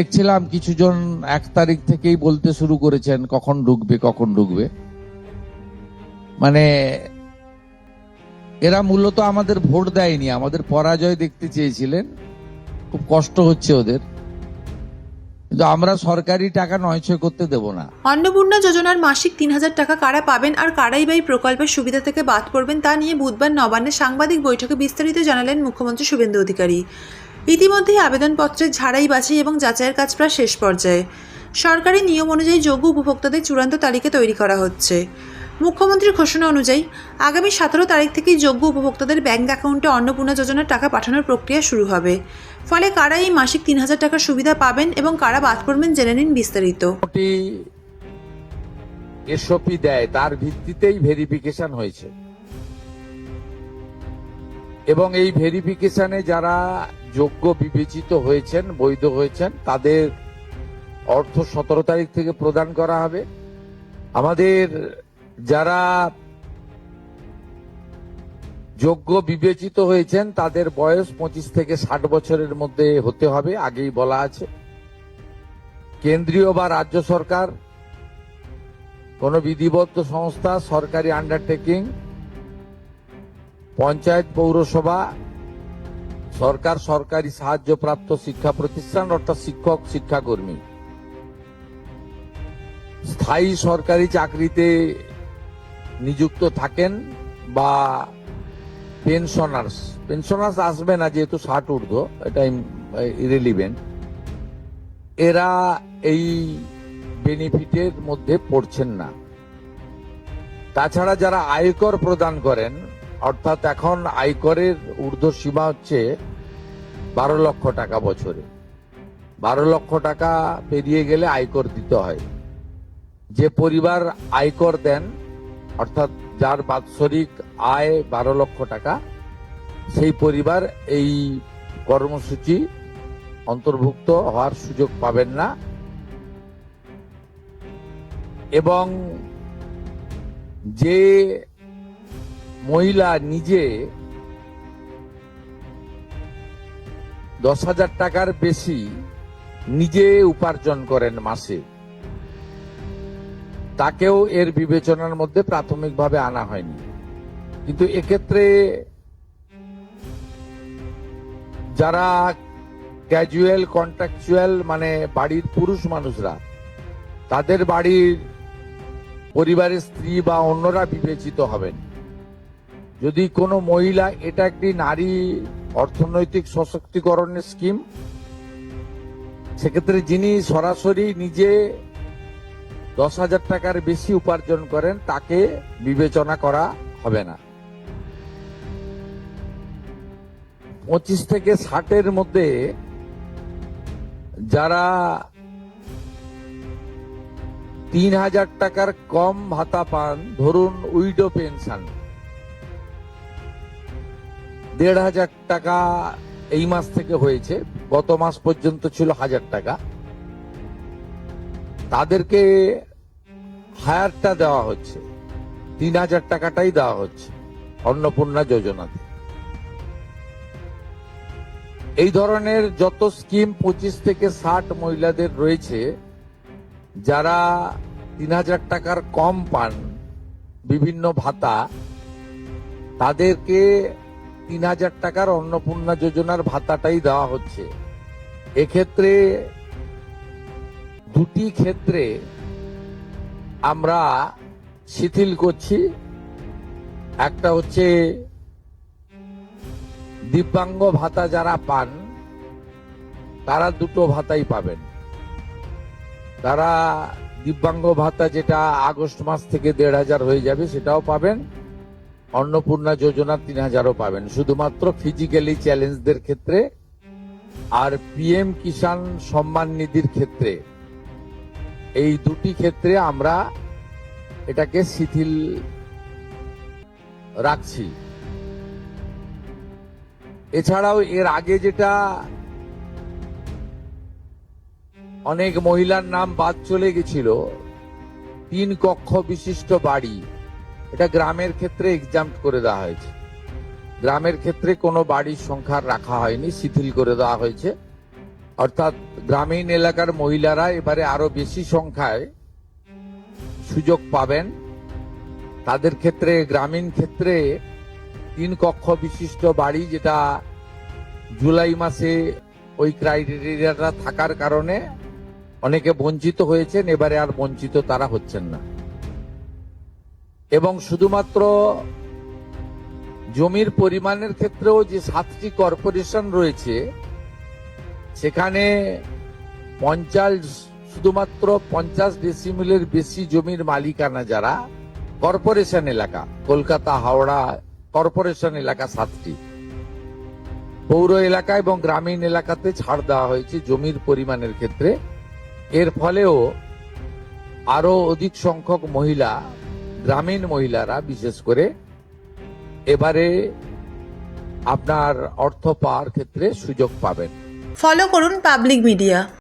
দেখছিলাম কিছুজন 1 তারিখ থেকেই বলতে শুরু করেছেন কখন ঢুকবে। মানে এরা মূলত আমাদের ভোট দেয়নি, আমাদের পরাজয় দেখতে চেয়েছিলেন। খুব কষ্ট হচ্ছে ওদের, কিন্তু আমরা সরকারি টাকা নয়ছয় করতে দেব না। অন্নপূর্ণা যোজনার মাসিক ৩,০০০ টাকা কারা পাবেন আর কারাই বা এই প্রকল্পের সুবিধা থেকে বাদ পড়বেন তা নিয়ে বুধবার নবান্নে সাংবাদিক বৈঠকে বিস্তারিত জানালেন মুখ্যমন্ত্রী শুভেন্দু অধিকারী। ইতিমধ্যেই আবেদনপত্রের ঝাড়াই বাছাই এবং যাচাইয়ের কাজ প্রায় শেষ পর্যায়ে। সরকারি নিয়ম অনুযায়ী যোগ্য উপভোক্তাদের চূড়ান্ত তালিকা তৈরি করা হচ্ছে। মুখ্যমন্ত্রীর ঘোষণা অনুযায়ী আগামী 17 তারিখ থেকেই যোগ্য উপভোক্তাদের ব্যাংক অ্যাকাউন্টে অন্নপূর্ণা যোজনার টাকা পাঠানোর প্রক্রিয়া শুরু হবে। ফলে কারা এই মাসিক ৩,০০০ টাকার সুবিধা পাবেন এবং কারা বাদ পড়বেন জেনে নিন বিস্তারিত। এসওপি দেয়, তার ভিত্তিতেই ভেরিফিকেশন হয়েছে এবং এই ভেরিফিকেশনে যারা যোগ্য বিবেচিত হয়েছেন, বৈধ হয়েছেন, তাদের অর্থ 17 তারিখ থেকে প্রদান করা হবে। আমাদের যারা যোগ্য বিবেচিত হয়েছেন তাদের বয়স 25 থেকে 60 বছরের মধ্যে হতে হবে, আগেই বলা আছে। কেন্দ্রীয় বা রাজ্য সরকার, কোন বিধিবদ্ধ সংস্থা, সরকারি আন্ডারটেকিং, পঞ্চায়েত, পৌরসভা, সরকার, সরকারি সাহায্যপ্রাপ্ত শিক্ষা প্রতিষ্ঠান অর্থাৎ শিক্ষক, শিক্ষাকর্মী, স্থায়ী সরকারি চাকরিতে নিযুক্ত থাকেন বা পেনশনার্স আসবে না যেহেতু 60 ঊর্ধ্ব, এটা ইরেলিভেন্ট, এরা এই বেনিফিটের মধ্যে পড়ছেন না। তাছাড়া যারা আয়কর প্রদান করেন, অর্থাৎ এখন আয়করের ঊর্ধ্ব সীমা হচ্ছে 12 লক্ষ টাকা বছরে। 12 লক্ষ টাকা পেরিয়ে গেলে আয়কর দিতে হয়। যে পরিবার আয়কর দেন, অর্থাৎ যার বাৎসরিক আয় 12 লক্ষ টাকা, সেই পরিবার এই কর্মসূচি অন্তর্ভুক্ত হওয়ার সুযোগ পাবেন না। এবং যে মহিলা নিজে 10,000 টাকার বেশি নিজে উপার্জন করেন মাসে, তাকেও এর বিবেচনার মধ্যে প্রাথমিকভাবে আনা হয়নি। কিন্তু এক্ষেত্রে যারা ক্যাজুয়াল, কন্ট্রাকচুয়াল, মানে বাড়ির পুরুষ মানুষরা, তাদের বাড়ির পরিবারের স্ত্রী বা অন্যরা বিবেচিত হবেন। যদি কোনো মহিলা, এটা একটি নারী অর্থনৈতিক সশক্তিকরণের স্কিম, সেক্ষেত্রে যিনি সরাসরি নিজে 10,000 টাকার বেশি উপার্জন করেন তাকে বিবেচনা করা হবে না। 25 থেকে 60-এর মধ্যে যারা 3,000 টাকার কম ভাতা পান, ধরুন উইডো পেনশন 1,500 টাকা এই মাস থেকে হয়েছে, গত মাস পর্যন্ত ছিল 1,000 টাকা, তাদেরকে হায়ারটা দেওয়া হচ্ছে, 3,000 টাকাটাই দেওয়া হচ্ছে অন্নপূর্ণা যোজনাতে। এই ধরনের যত স্কিম 25 থেকে 60 মহিলাদের রয়েছে, যারা 3,000 টাকার কম পান বিভিন্ন ভাতা, তাদেরকে 3,000 টাকার অন্নপূর্ণা যোজনার ভাতাটাই দেওয়া হচ্ছে। এক্ষেত্রে দুটি ক্ষেত্রে আমরা শিথিল করছি। একটা হচ্ছে দিব্যাঙ্গ ভাতা যারা পান, তারা দুটো ভাতাই পাবেন। তারা দিব্যাঙ্গ ভাতা, যেটা আগস্ট মাস থেকে 1,500 হয়ে যাবে, সেটাও পাবেন। অন্নপূর্ণা যোজনা 3,000ও পাবেন, শুধুমাত্র ফিজিক্যালি চ্যালেঞ্জদের ক্ষেত্রে আর পিএম কিষাণ সম্মান নিধির ক্ষেত্রে। এই দুটি ক্ষেত্রে আমরা এটাকে শিথিল রাখছি। এছাড়াও এর আগে যেটা অনেক মহিলার নাম বাদ চলে গেছিল, 3 কক্ষ বিশিষ্ট বাড়ি, এটা গ্রামের ক্ষেত্রে এক্সাম্পট করে দেওয়া হয়েছে। গ্রামের ক্ষেত্রে কোনো বাড়ির সংখ্যা রাখা হয়নি, শিথিল করে দেওয়া হয়েছে। অর্থাৎ গ্রামীণ এলাকার মহিলারা এবারে আরো বেশি সংখ্যায় সুযোগ পাবেন। তাদের ক্ষেত্রে গ্রামীণ ক্ষেত্রে 3 কক্ষ বিশিষ্ট বাড়ি, যেটা জুলাই মাসে ওই ক্রাইটেরিয়াটা থাকার কারণে অনেকে বঞ্চিত হয়েছেন, এবারে আর বঞ্চিত তারা হচ্ছেন না। এবং শুধুমাত্র জমির পরিমাণের ক্ষেত্রেও যে 7টি কর্পোরেশন রয়েছে, সেখানে শুধুমাত্র 50 ডেসিমেলের বেশি জমির মালিকানা যারা কর্পোরেশন এলাকা, কলকাতা, হাওড়া কর্পোরেশন এলাকা 7টি, পৌর এলাকা এবং গ্রামীণ এলাকাতে ছাড় দেওয়া হয়েছে জমির পরিমাণের ক্ষেত্রে। এর ফলেও আরো অধিক সংখ্যক মহিলা, গ্রামীণ মহিলারা বিশেষ করে এবারে আপনার অর্থ পাওয়ার ক্ষেত্রে সুযোগ পাবেন। ফলো করুন পাবলিক মিডিয়া।